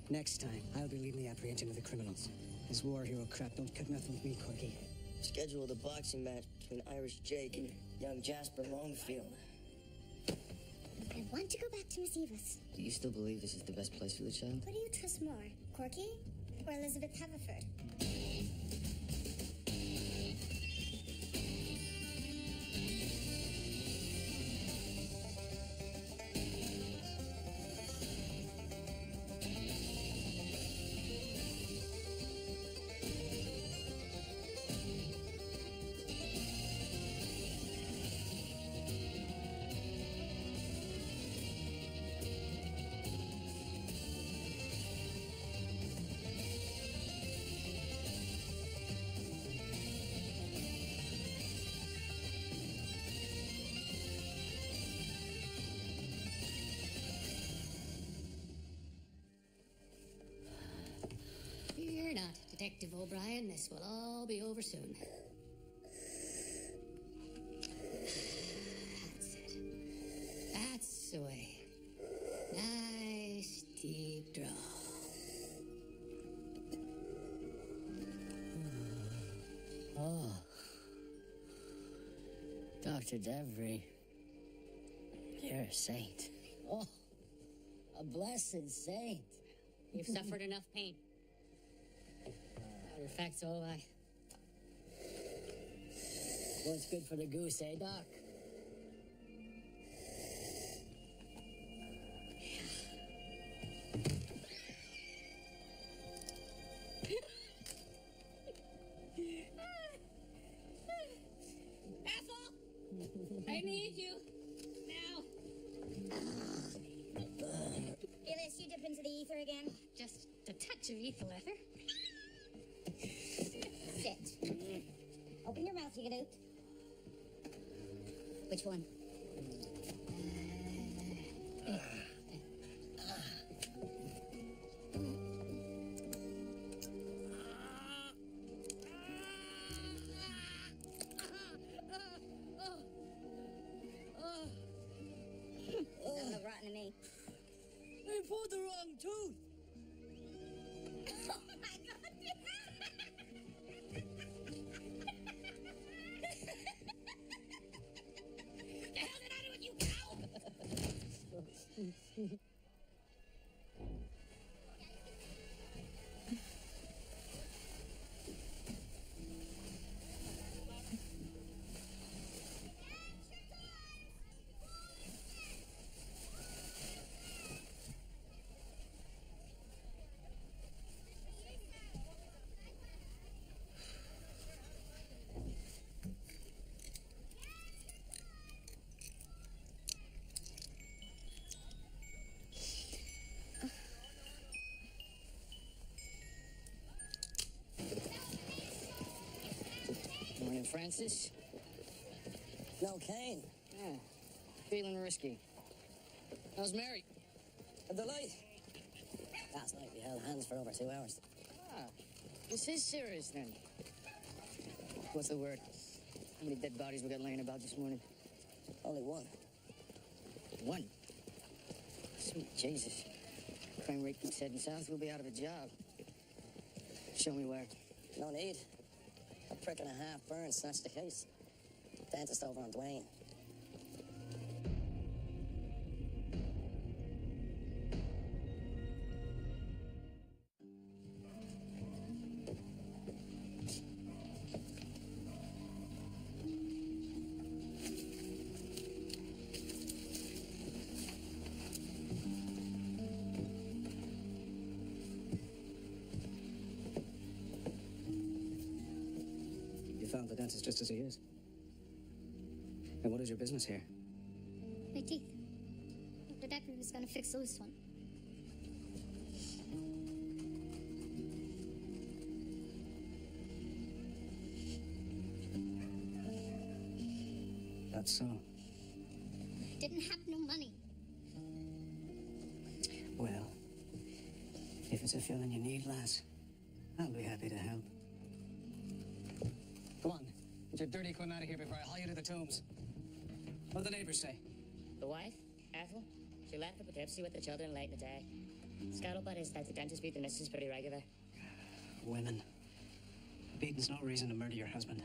Next time, I'll be leading the apprehension of the criminals. This war hero crap don't cut nothing with me, Corky. Scheduled a boxing match between Irish Jake and young Jasper Longfield. I want to go back to Miss Eva's. Do you still believe this is the best place for the child? What do you trust more, Corky or Elizabeth Haverford? Fear not, Detective O'Brien. This will all be over soon. That's it. That's the way. Nice deep draw. Oh. Dr. Devry. You're a saint. Oh, a blessed saint. You've suffered enough pain. Matter of fact, so have I. What's good for the goose, eh, Doc? Ethel! I need you. Now. Phyllis, you dip into the ether again? Just a touch of ether leather. Sit. Open your mouth, you get out. Which one? Doesn't look rotten to me. They pulled the wrong tooth. Oh my God! The hell did I do with you, cow? Morning, Francis. No cane. Yeah, feeling risky. How's Mary? A delight. Last night we held hands for over 2 hours. Ah, this is serious then. What's the word? How many dead bodies we got laying about this morning? Only one. One? Sweet Jesus. Crime rate keeps heading south, we'll be out of a job. Show me where. No need. A prick and a half burn snatched the case. Dentist over on Dwayne. You found the dentist just as he is. And what is your business here? My teeth. Dr. Decker was gonna fix the loose one. That's so. Didn't have no money. Well, if it's a feeling you need, lass, I'll be happy to help. Come on, get your dirty equipment out of here before I haul you to the tombs. What do the neighbors say? The wife, Ethel, she left the Poughkeepsie with the children late in the day. Scuttlebutt is that the dentist beat the missus pretty regular. Women. Beating's no reason to murder your husband.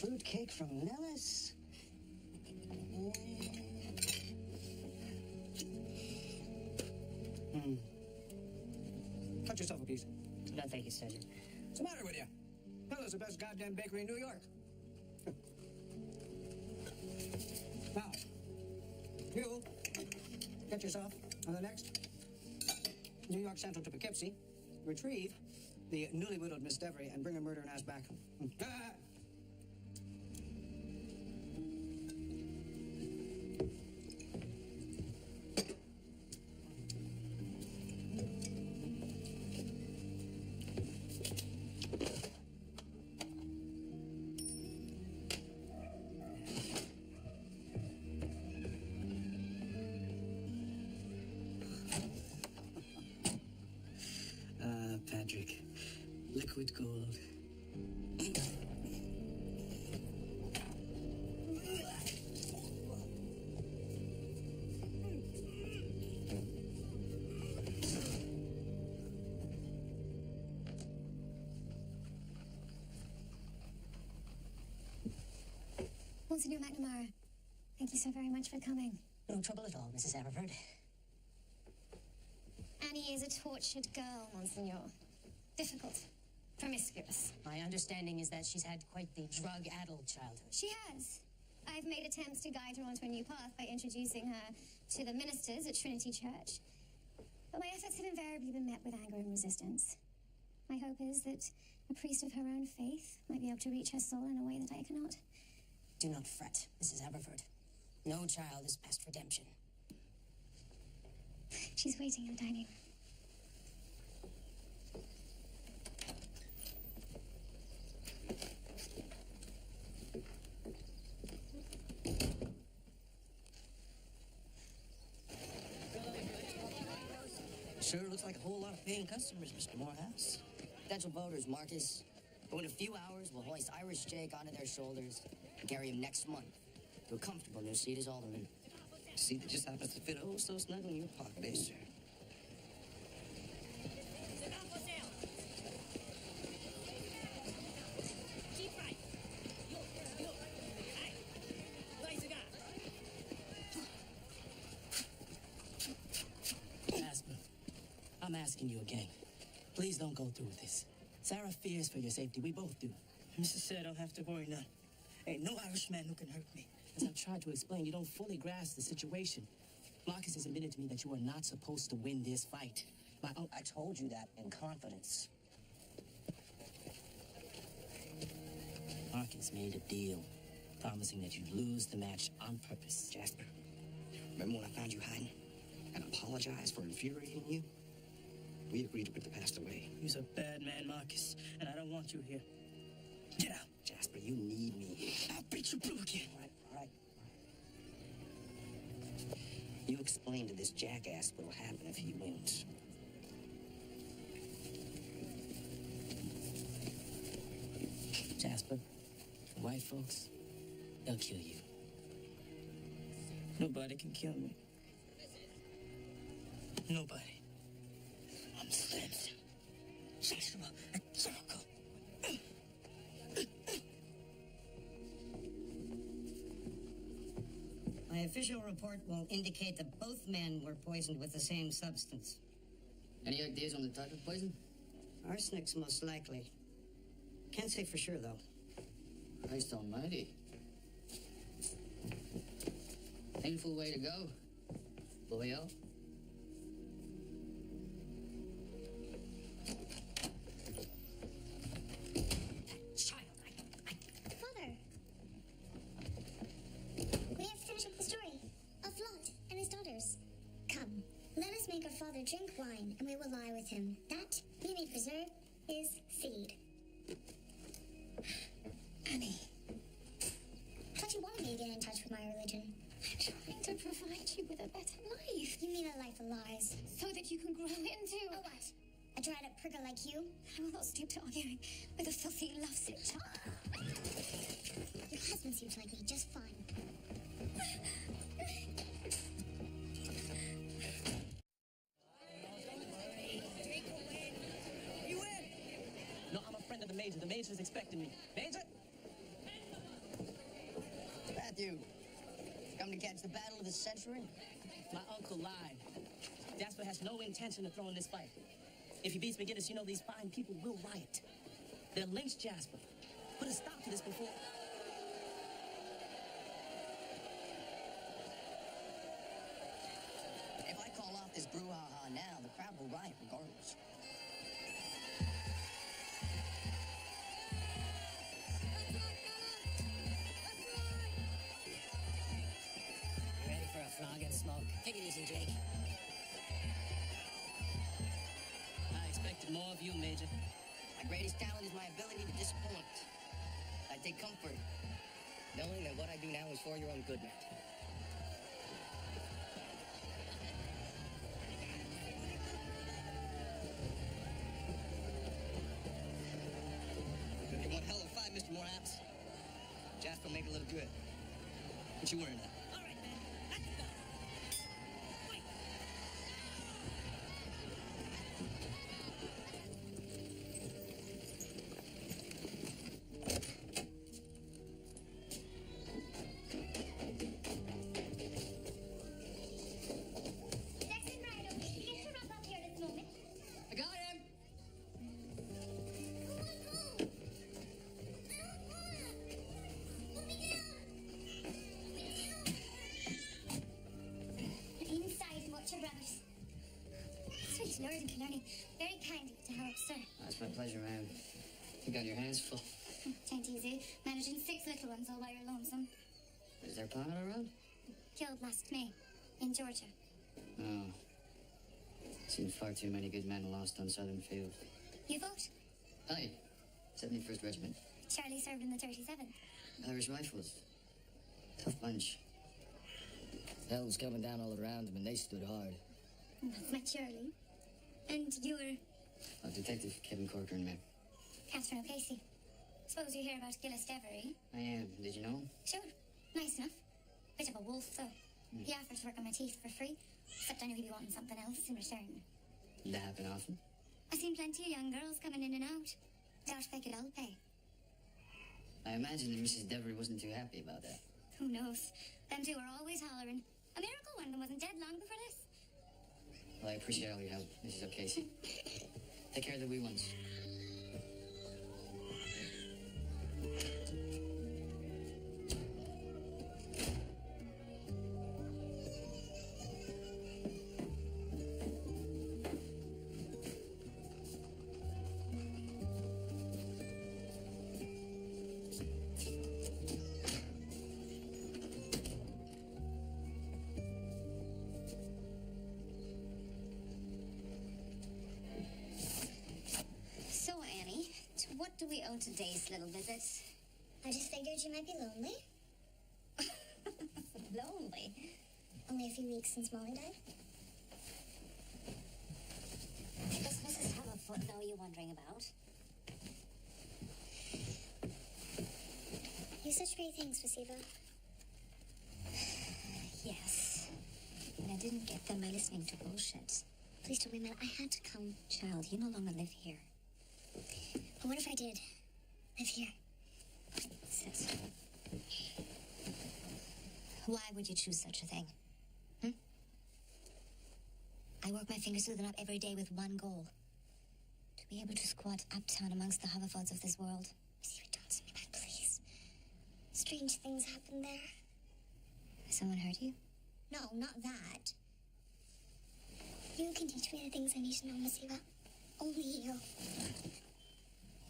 Fruitcake from Nellis. Cut yourself a piece. No, thank you, Sergeant. What's the matter with you? Pella's the best goddamn bakery in New York. Now, you get yourself on the next New York Central to Poughkeepsie, retrieve the newly widowed Miss Devery, and bring her murdering ass back. Patrick, liquid gold. Monsignor McNamara, thank you so very much for coming. No trouble at all, Mrs. Everford. Annie is a tortured girl, Monsignor. Difficult. Promiscuous. My understanding is that she's had quite the drug-addled childhood. She has. I've made attempts to guide her onto a new path by introducing her to the ministers at Trinity Church. But my efforts have invariably been met with anger and resistance. My hope is that a priest of her own faith might be able to reach her soul in a way that I cannot. Do not fret, Mrs. Everford. No child is past redemption. She's waiting in the dining room. Sure looks like a whole lot of paying customers, Mr. Morehouse. Potential voters, Marcus. But in a few hours, we'll hoist Irish Jake onto their shoulders and carry him next month to a comfortable new seat as alderman. A seat that just happens to fit oh so snugly in your pocket, eh, sir? Jasper, I'm asking you again. Please don't go through with this. Sarah fears for your safety. We both do. Mrs. said I don't have to worry none. Ain't no Irishman who can hurt me. As I've tried to explain, you don't fully grasp the situation. Marcus has admitted to me that you are not supposed to win this fight. My uncle... I told you that in confidence. Marcus made a deal, promising that you'd lose the match on purpose. Jasper, remember when I found you hiding and apologized for infuriating you? We agreed to put the past away. You're a bad man, Marcus, and I don't want you here. Get out. Jasper, you need me. I'll beat you blue again. All right. You explain to this jackass what'll happen if he wins. Jasper, the white folks, they'll kill you. Nobody can kill me. Nobody. I'm Slim. Joshua, a Jericho. My official report will indicate that both men were poisoned with the same substance. Any ideas on the type of poison? Arsenic's most likely. Can't say for sure, though. Christ almighty. Painful way to go, boyo. Father! We have to finish up the story of Lot and his daughters. Come, let us make our father drink wine, and we will lie with him, that we may preserve his seed. Annie. I thought you wanted me to get in touch with my religion. I'm trying to provide you with a better life. You mean a life of lies? So that you can grow into... A what? A dried-up prigger like you? I will not stoop to arguing with a filthy, lovesick child. Your husband seems like he's just fine. Major's expecting me. Major? Matthew, come to catch the battle of the century? My uncle lied. Jasper has no intention of throwing this fight. If he beats McGinnis, you know these fine people will riot. They'll lynch Jasper. Put a stop to this before... If I call off this brouhaha now, the crowd will riot regardless. You ready for a flog and smoke? Take it easy, Jake. I expected more of you, Major. My greatest talent is my ability to disappoint. I take comfort knowing that what I do now is for your own good, Matt. You're one hell of a fight, Mr. Morehouse. Jasper make it look good. What you wearing now? All right, man. Let's go. Wait. Jackson Ryder, you get to wrap up here this moment. I got him! Inside and watch your brothers. Sweet Lord and Killarney, very kind of you to help, sir. That's my pleasure, ma'am. You got your hands full. Tain't easy, managing 6 little ones all by your lonesome. Is there planet around? Killed last May, in Georgia. Oh. Seen far too many good men lost on southern fields. You vote? Aye. 71st Regiment. Charlie served in the 37th. Irish Rifles. Tough bunch. Hell was coming down all around them, and they stood hard. That's my Charlie. And you're Detective Kevin Corcoran, ma'am. Catherine O'Casey. Suppose you hear about Gillis Devery? I am. Did you know him? Sure. Nice enough. Bit of a wolf, though. He offered to work on my teeth for free, except I knew he'd be wanting something else in return. Did that happen often? I've seen plenty of young girls coming in and out. Doubt if they could all pay. I imagine that Mrs. Devery wasn't too happy about that. Who knows? Them two are always hollering. A miracle one of them wasn't dead long before this. Well, I appreciate all your help, Mrs. O'Casey. Take care of the wee ones. So, Annie, what do we owe today's little visit? I just figured you might be lonely. Lonely? Only a few weeks since Molly died. Does Mrs. Hammerfoot know you're wondering about? You such great things, Pasiva. Yes. But I didn't get them by listening to bullshit. Please tell me, Mel, I had to come. Child, you no longer live here. But what if I did live here? Sis. Why would you choose such a thing? I work my fingers through them up every day with one goal. To be able to squat uptown amongst the hoverfords of this world. Pasiva, don't send me back, please. Strange things happen there. Has someone hurt you? No, not that. You can teach me the things I need to know, Pasiva. Only you.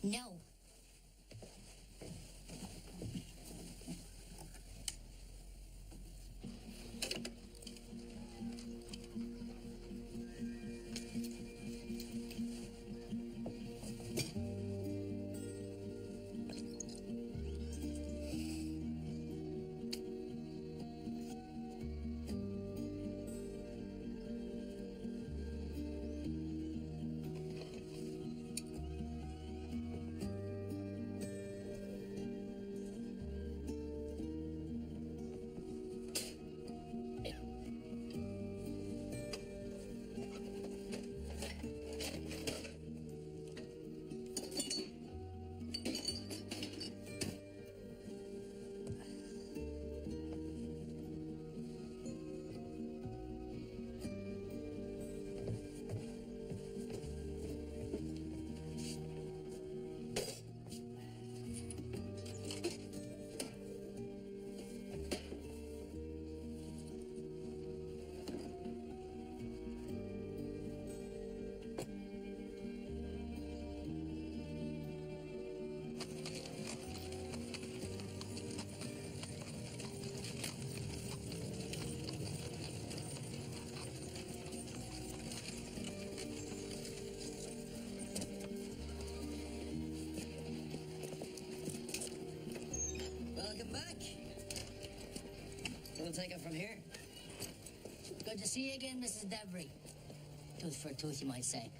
No. take it from here. Good to see you again, Mrs. Devery. Tooth for a tooth, you might say.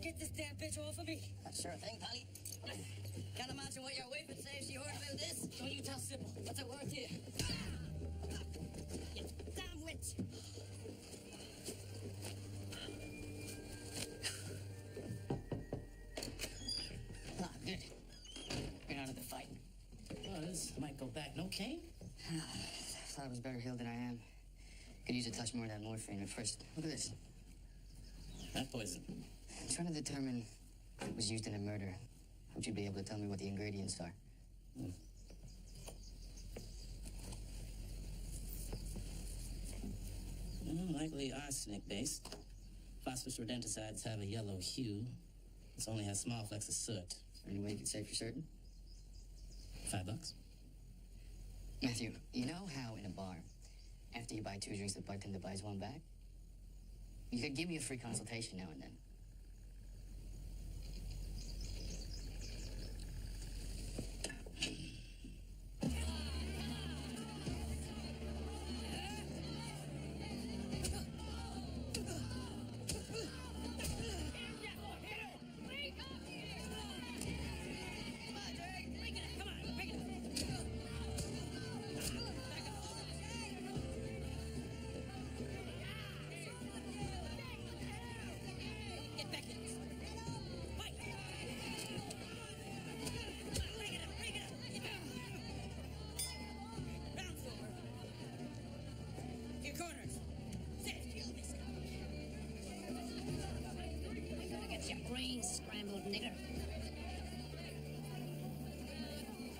Get this damn bitch off of me. Sure thing, Polly. Can't imagine what your wife would say if she heard about this. Don't you tell Sybil. What's it worth to you? You damn witch. Ah, good. Get out of the fight. Well, this might go back. No cane? Thought I was better healed than I am. Could use a touch more of that morphine. But first, look at this. That poison. I'm trying to determine if it was used in a murder. Would you be able to tell me what the ingredients are? Likely arsenic-based. Phosphorus rodenticides have a yellow hue. This only has small flecks of soot. Is there any way you can say for certain? $5. Matthew, you know how in a bar, after you buy 2 drinks, the bartender buys 1 back? You could give me a free consultation now and then. Brains scrambled, nigger.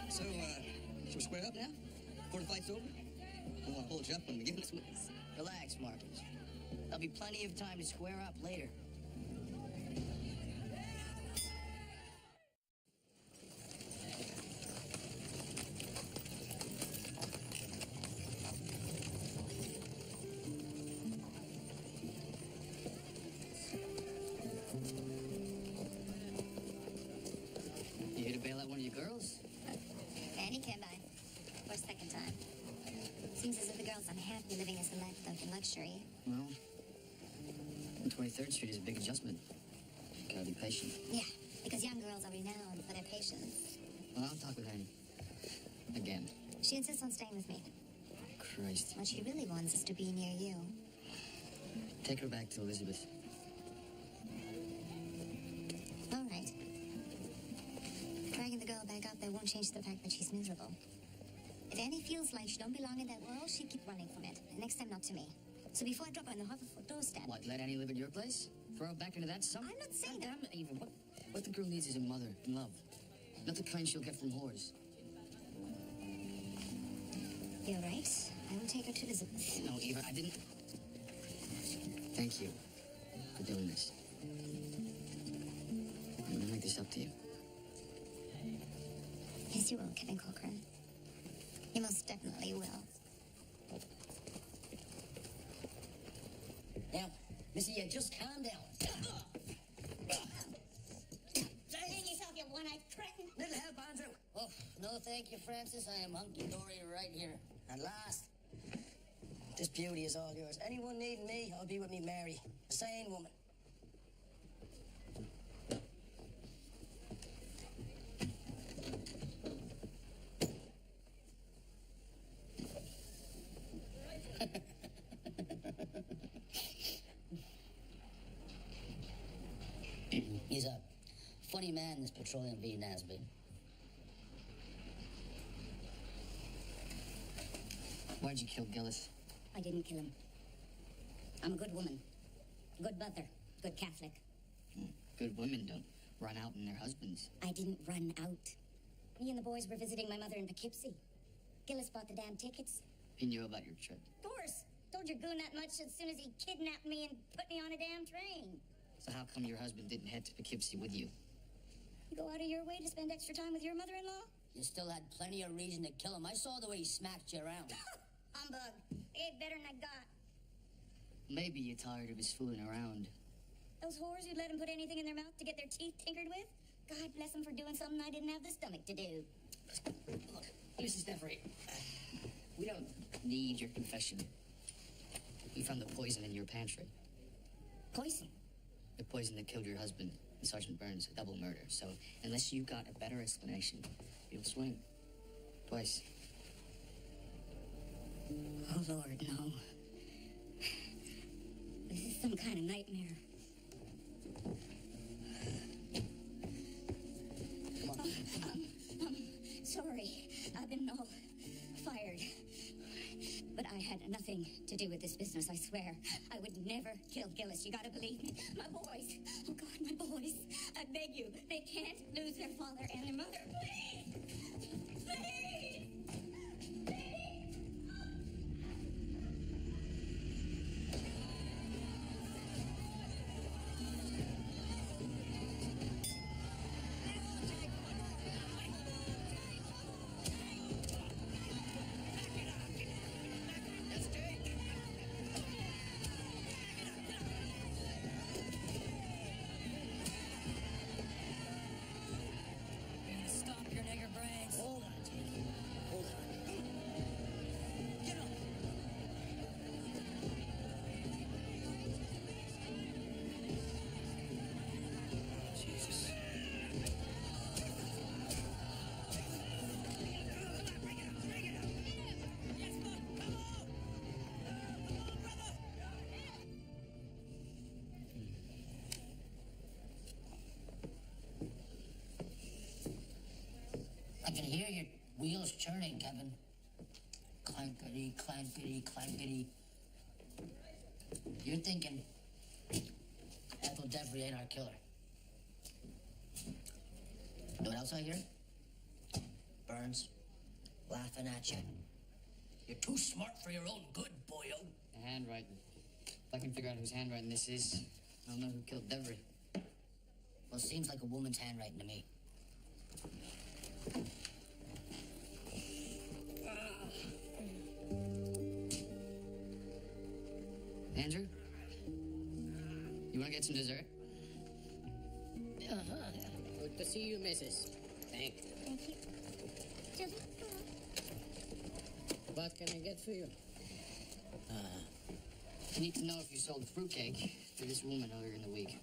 So, should we square up now? Before the fight's over? I want to hold you up when we get this one. Relax, Marcus. There'll be plenty of time to square up later. You here to bail out one of your girls? Annie came by. For a second time. Seems as if the girl's unhappy living as the life of luxury. Well, 23rd Street is a big adjustment. Gotta be patient. Yeah, because young girls are renowned for their patience. Well, I'll talk with Annie. Again. She insists on staying with me. Christ. What she really wants is to be near you. Take her back to Elizabeth. All right. Dragging the girl back up there won't change the fact that she's miserable. If Annie feels like she don't belong in that world, she'll keep running from it. And next time, not to me. So before I drop her on the Haverford doorstep... What, let Annie live at your place? Throw her back into that sump? I'm not saying God that. damn it, Eva. What the girl needs is a mother and love. Not the kind she'll get from whores. You're right. I will take her to Elizabeth. No, Eva, I didn't... Thank you for doing this. I'm gonna make this up to you. Yes, you will, Kevin Cochran. You most definitely will. Now, Missy, just calm down. Hang yourself, you one-eyed cretin. Little help, Andrew. Oh, no thank you, Francis. I am hunky-dory right here. At last. This beauty is all yours. Anyone needing me, I'll be with me, Mary. A sane woman. He's a funny man, this petroleum V. Nasby. Why'd you kill Gillis? I didn't kill him. I'm a good woman. Good mother. Good Catholic. Good women don't run out on their husbands. I didn't run out. Me and the boys were visiting my mother in Poughkeepsie. Gillis bought the damn tickets. He knew about your trip. Of course. Told your goon that much as soon as he kidnapped me and put me on a damn train. So how come your husband didn't head to Poughkeepsie with you? You go out of your way to spend extra time with your mother-in-law? You still had plenty of reason to kill him. I saw the way he smacked you around. Humbug. I ate better than I got. Maybe you're tired of his fooling around. Those whores who'd let him put anything in their mouth to get their teeth tinkered with? God bless them for doing something I didn't have the stomach to do. Look, Mrs. Devery, we don't need your confession. We found the poison in your pantry. Poison? The poison that killed your husband and Sergeant Burns, a double murder. So, unless you got a better explanation, you'll swing. Twice. Oh, Lord, no. This is some kind of nightmare. Come on. Sorry. I've been all fired. But I had nothing to do with this business, I swear. I would never kill Gillis. You gotta believe me. My boys. Oh, God, my boys. I beg you. They can't lose their father and their mother. Please! Please! Stop your nigger brains. Hold on, Jake. Hold on. Get up. Jesus. I can hear your wheels churning, Kevin. Clankety, clankety, clankety. You're thinking Ethel Devery ain't our killer. Know what else I hear? Burns laughing at you. You're too smart for your own good, boyo. The handwriting. If I can figure out whose handwriting this is, I'll know who killed Devery. Well, seems like a woman's handwriting to me. Andrew? You want to get some dessert? Good to see you, Mrs. Thank you. Thank you. Just, What can I get for you? I need to know if you sold a fruitcake to this woman earlier in the week.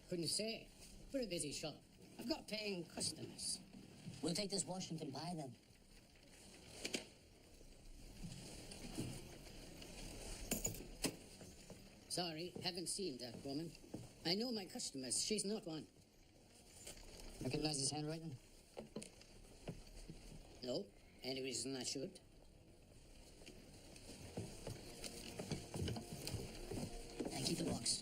Couldn't say. We're a busy shop. I've got paying customers. We'll take this Washington pie then. Sorry, haven't seen that woman. I know my customers. She's not one. Recognize his handwriting? No, any reason I should. And keep the box.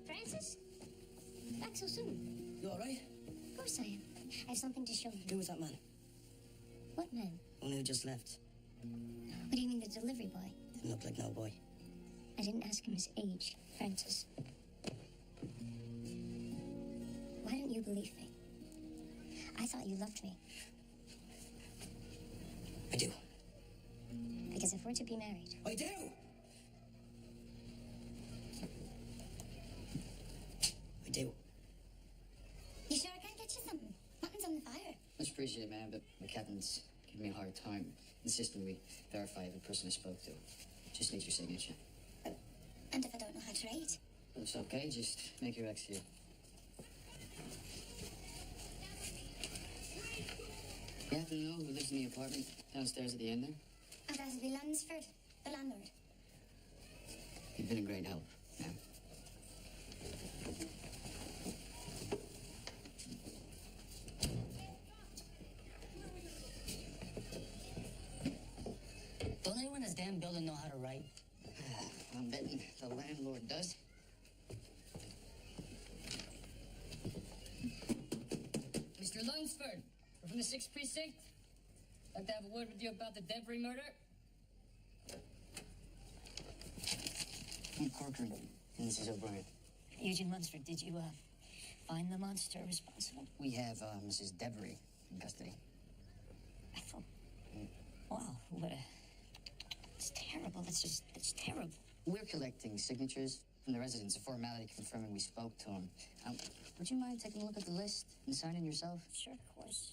Francis? Back so soon? You all right? Of course I am. I have something to show you. Who was that man? What man? One who just left. What do you mean, the delivery boy? Didn't look like no boy. I didn't ask him his age, Francis. Why don't you believe me? I thought you loved me. I do. Because if we're to be married, I do! I do. you sure I can't get you something? Nothing's on the fire. Much appreciated, man, but my captain's giving me a hard time, insisting we verify every person I spoke to. Just needs your signature. And if I don't know how to write? Well, it's okay, just make your X here. You happen to know who lives in the apartment downstairs at the end there? And that'll be Lunsford, the landlord. You've been a great help, ma'am. how to write? I'm betting the landlord does. Mr. Lunsford, we're from the 6th Precinct. I'd like to have a word with you about the Debris murder. I'm Corcoran, and this is O'Brien. Eugene Lunsford, did you, find the monster responsible? We have Mrs. Debris in custody. Ethel. Wow, what a... It's terrible. It's terrible. We're collecting signatures from the residents, a formality confirming we spoke to them. Would you mind taking a look at the list and signing yourself? Sure, of course.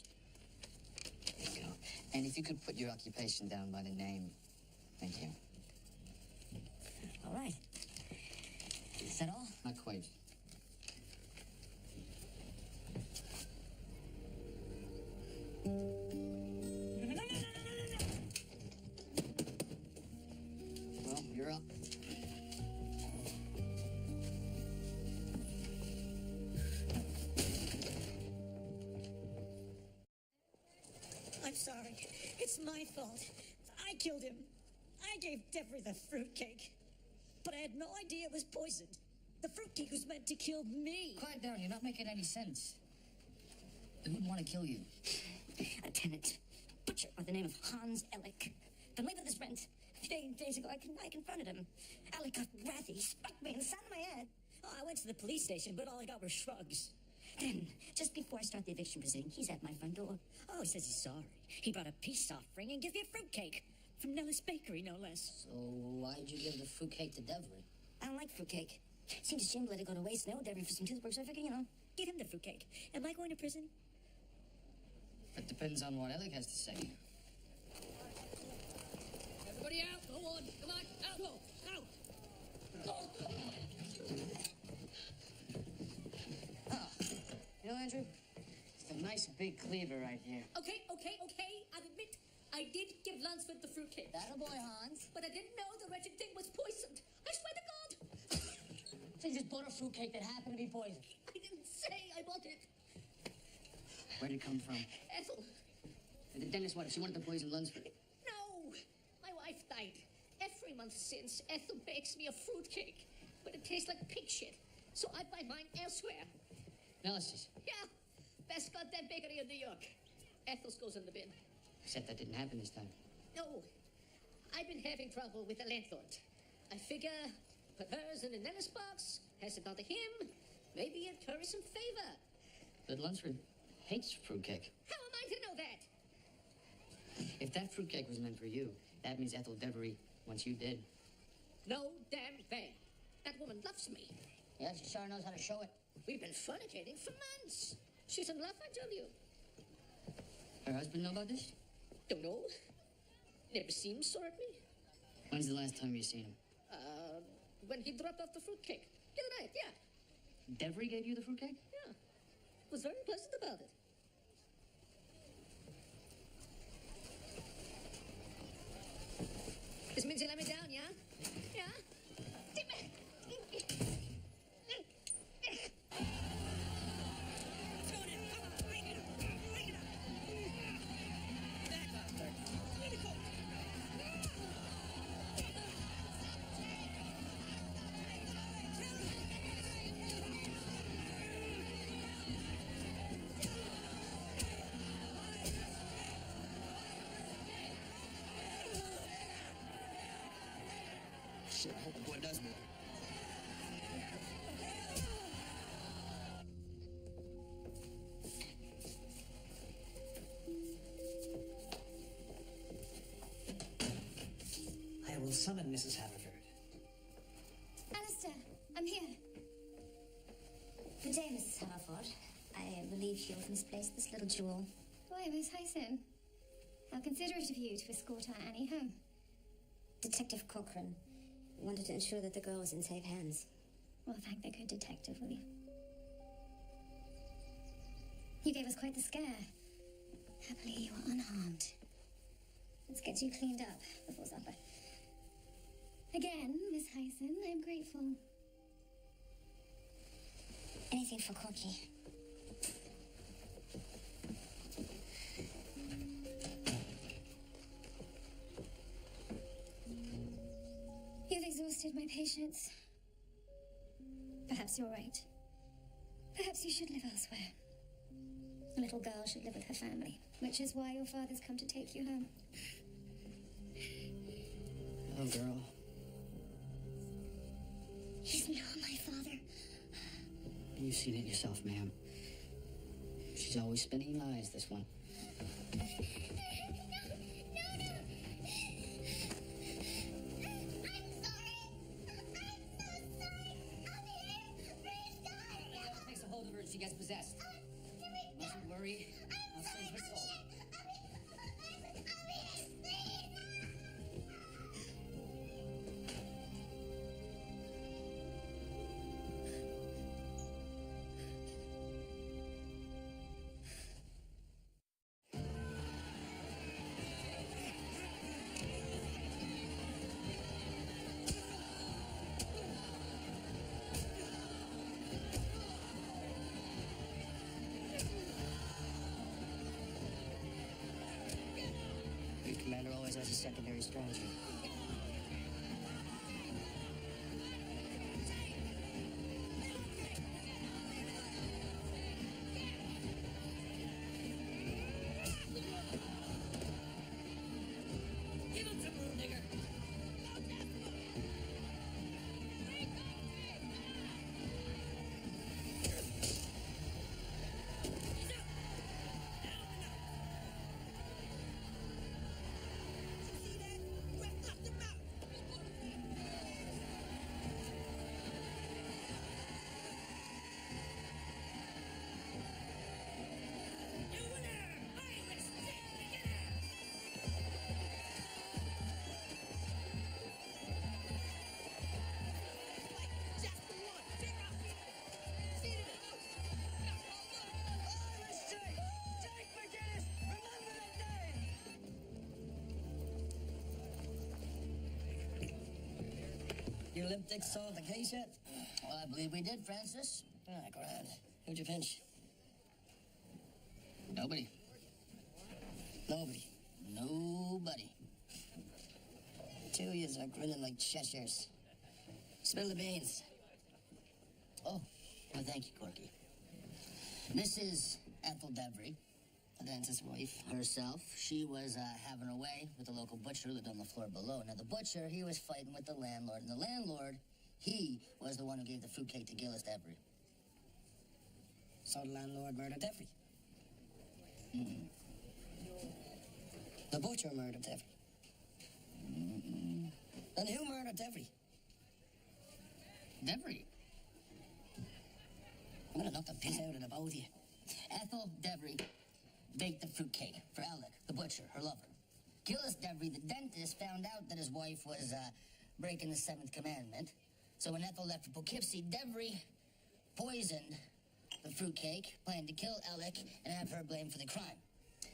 There you go. And if you could put your occupation down by the name. Thank you. All right. Is that all? Not quite. Well, you're up. I'm sorry. It's my fault. I killed him. I gave Debris the fruitcake. But I had no idea it was poisoned. The fruitcake was meant to kill me. Quiet down, you're not making any sense. Who would want to kill you? A tenant. Butcher by the name of Hans Ellick. Been living this rent. A few days ago, I confronted him. Ellick got wrathy, smacked me in the side of my head. Oh, I went to the police station, but all I got were shrugs. Then, just before I start the eviction proceeding, he's at my front door. Oh, he says he's sorry. He brought a peace offering and gives me a fruitcake. From Nellis Bakery, no less. So why'd you give the fruitcake to Debris? I don't like fruitcake. Seems a shame to let it go to waste now, Debbie, for some toothpicks. I figure, Give him the fruitcake. Am I going to prison? That depends on what Alec has to say. Everybody out. Go on. Come on. Out. Go. Out. You know, Andrew, it's a nice big cleaver right here. Okay. I admit I did give Lunsford the fruitcake. That a boy, Hans. But I didn't know the wretched thing was poisoned. I swear to God. So you just bought a fruitcake that happened to be poisoned. I didn't say I bought it. Where'd it come from? Ethel. The dentist, what, if she wanted to poison Lunsford? No. My wife died. Every month since, Ethel bakes me a fruitcake. But it tastes like pig shit. So I buy mine elsewhere. Analysis. Yeah. Best goddamn bakery in New York. Ethel's goes in the bin. Except that didn't happen this time. No. I've been having trouble with the landlord. I figure put hers in the Nellis box, pass it on to him. Maybe it'd curry some favor. But Lunsford hates fruitcake. How am I to know that? If that fruitcake was meant for you, that means Ethel Debris wants you dead. No damn thing. That woman loves me. Yeah, she sure knows how to show it. We've been fornicating for months. She's in love, I tell you. Her husband know about this? Don't know. Never seen him, saw at me. When's the last time you seen him? When he dropped off the fruitcake. The other night, yeah. Debris gave you the fruitcake? Yeah. Was very pleasant about it. This means you let me down, yeah? Yeah? Shit, I hope the boy does move. I will summon Mrs. Haverford. Alistair, I'm here. Good day, Mrs. Haverford. I believe you've misplaced this little jewel. Why, Miss Hyson? How considerate of you to escort our Annie home. Detective Corcoran wanted to ensure that the girl was in safe hands. Well, thank the good detective, will you? You gave us quite the scare. Happily, you are unharmed. Let's get you cleaned up before supper. Again, Miss Hyson, I'm grateful. Anything for Corky. tested my patience. Perhaps you're right. Perhaps you should live elsewhere. A little girl should live with her family, which is why your father's come to take you home. Oh, girl. He's not my father. You've seen it yourself, ma'am. She's always spinning lies, this one. Takes a hold of her and she gets possessed. Mustn't worry. I'll save her soul. Your commander always has a secondary strategy. Give him some room, nigger. Your lipstick solved the case yet? Well, I believe we did, Francis. Ah, grand. Who'd you pinch? Nobody. Nobody. Nobody. Two of yous are grinning like Cheshires. Spill the beans. Oh, well, thank you, Corky. This is Ethel Devery, the dentist's wife. Herself, she was having her way with the local butcher who lived on the floor below. Now, the butcher, he was fighting with the landlord, and the landlord, he was the one who gave the fruitcake to Gillis Devery. So the landlord murdered Devery. Mm-mm. The butcher murdered Devery. Mm-mm. And who murdered Devery? Devery? I'm gonna knock the piss out of the both of you. Ethel Devery baked the fruitcake for Alec, the butcher, her lover. Gillis Devery, the dentist, found out that his wife was breaking the seventh commandment. So when Ethel left for Poughkeepsie, Devery poisoned the fruitcake, planned to kill Alec and have her blamed for the crime.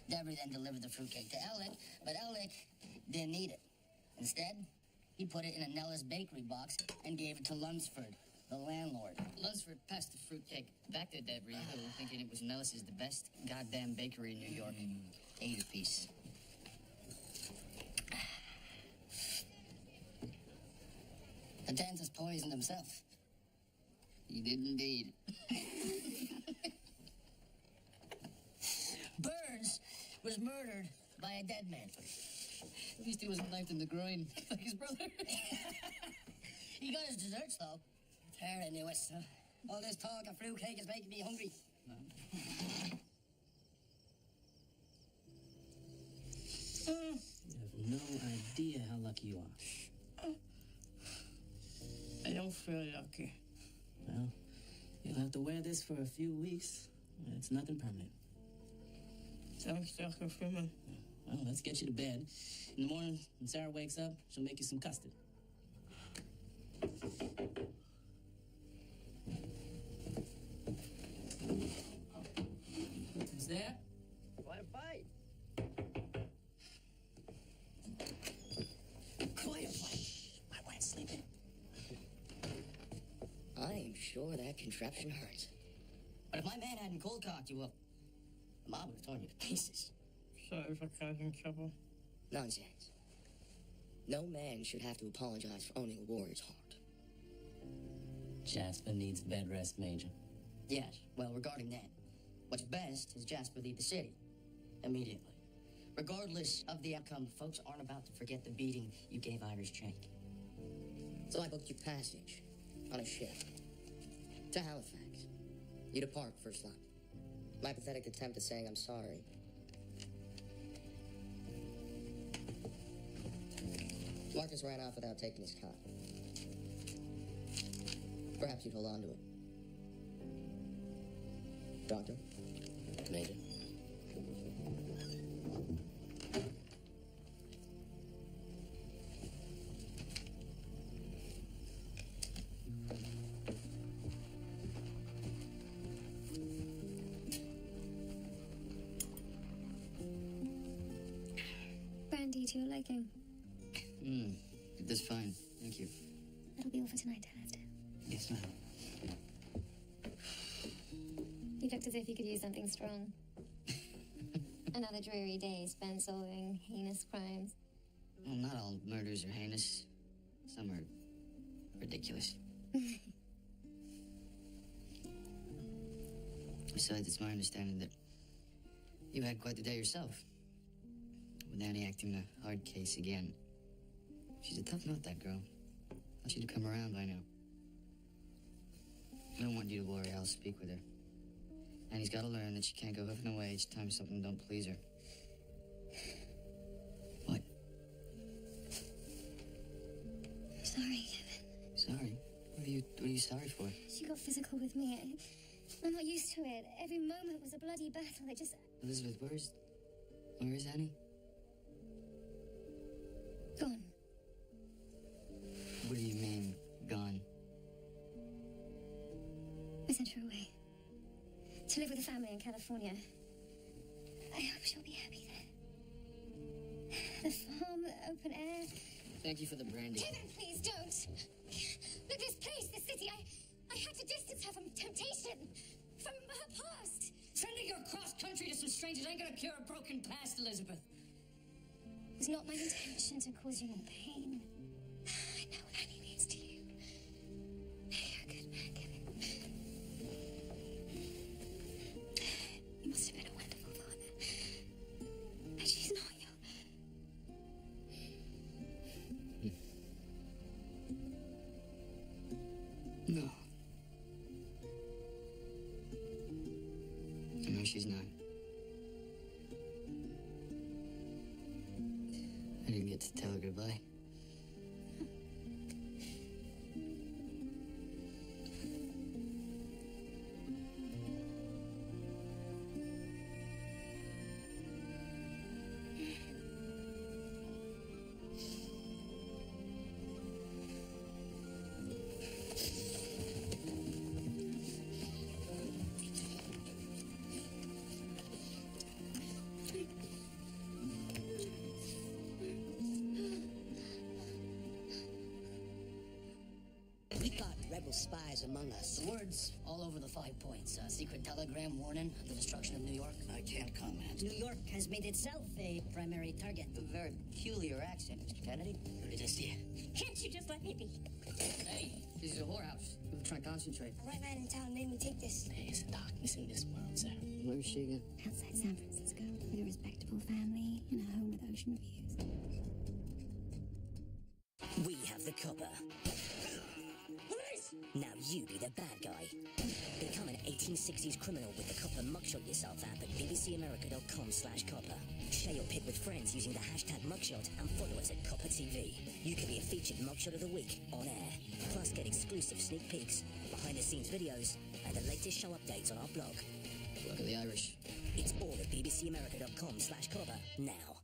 Devery then delivered the fruitcake to Alec, but Alec didn't eat it. Instead, he put it in a Nellis bakery box and gave it to Lunsford, the landlord. Lunsford passed the fruitcake back to Devery, who, thinking it was Nellis's, the best goddamn bakery in New York. Ate a piece. The dentist poisoned himself. He did indeed. Burns was murdered by a dead man. At least he wasn't knifed in the groin, like his brother. He got his desserts, though. There, I knew it. All this talk of fruitcake is making me hungry. You have no idea how lucky you are. I don't feel lucky. Well, you'll have to wear this for a few weeks. It's nothing permanent. Thanks, Dr. Freeman. Well, let's get you to bed. In the morning, when Sarah wakes up, she'll make you some custard. Who's there? Quite a fight. Quiet, Mike. My wife's sleeping. I am sure that contraption hurts. But if my man hadn't cold cocked you, well, the mob would have torn you to pieces. Sorry for causing trouble. Nonsense. No man should have to apologize for owning a warrior's heart. Jasper needs bed rest, Major. Yes, well, regarding that, what's best is Jasper leave the city. Immediately. Regardless of the outcome, folks aren't about to forget the beating you gave Irish Jake. So I booked you passage on a ship to Halifax. You depart first line. My pathetic attempt at saying I'm sorry. Marcus ran off without taking his cot. Perhaps you'd hold on to it. Doctor? Major? Brandy to your liking. That's fine. Thank you. That'll be all for tonight, Dad. Yes, ma'am. You looked as if you could use something strong. Another dreary day spent solving heinous crimes. Well, not all murders are heinous. Some are ridiculous. Besides, it's my understanding that you had quite the day yourself. With Annie acting a hard case again. She's a tough nut, that girl. Thought she'd come around by now. I don't want you to worry. I'll speak with her. Annie's got to learn that she can't go hoofing away each time something don't please her. What? I'm sorry, Kevin. Sorry? What are you sorry for? She got physical with me. I'm not used to it. Every moment was a bloody battle. It just... Elizabeth, where is Annie? Gone. What do you mean, gone? I sent her away. To live with a family in California. I hope she'll be happy there. The farm, the open air. Thank you for the brandy. Kevin, please don't. Look, this place, this city, I had to distance her from temptation. From her past. Sending her cross country to some strangers ain't gonna cure a broken past, Elizabeth. It was not my intention to cause you more pain. I know what Annie means to you. You're a good man, Kevin. You must have been a wonderful father. But she's not your... No. No, she's not. I didn't get to tell her goodbye. Spies among us. Words all over the 5 points. Secret telegram warning the destruction of New York. I can't comment. New York has made itself a primary target. A very peculiar accent, Mr. Kennedy. What did I see? Can't you just let me be? Hey, this is a whorehouse. We're trying to concentrate. The right man in town made me take this. There is darkness in this world, sir. Where is she again? Outside San Francisco, with a respectable family and a home with ocean views. We have the copper. Now you be the bad guy. Become an 1860s criminal with the copper mugshot yourself app at bbcamerica.com/copper. Share your pic with friends using the hashtag mugshot and follow us at Copper TV. You could be a featured mugshot of the week on air. Plus get exclusive sneak peeks, behind the scenes videos, and the latest show updates on our blog. Look at the Irish. It's all at bbcamerica.com/copper now.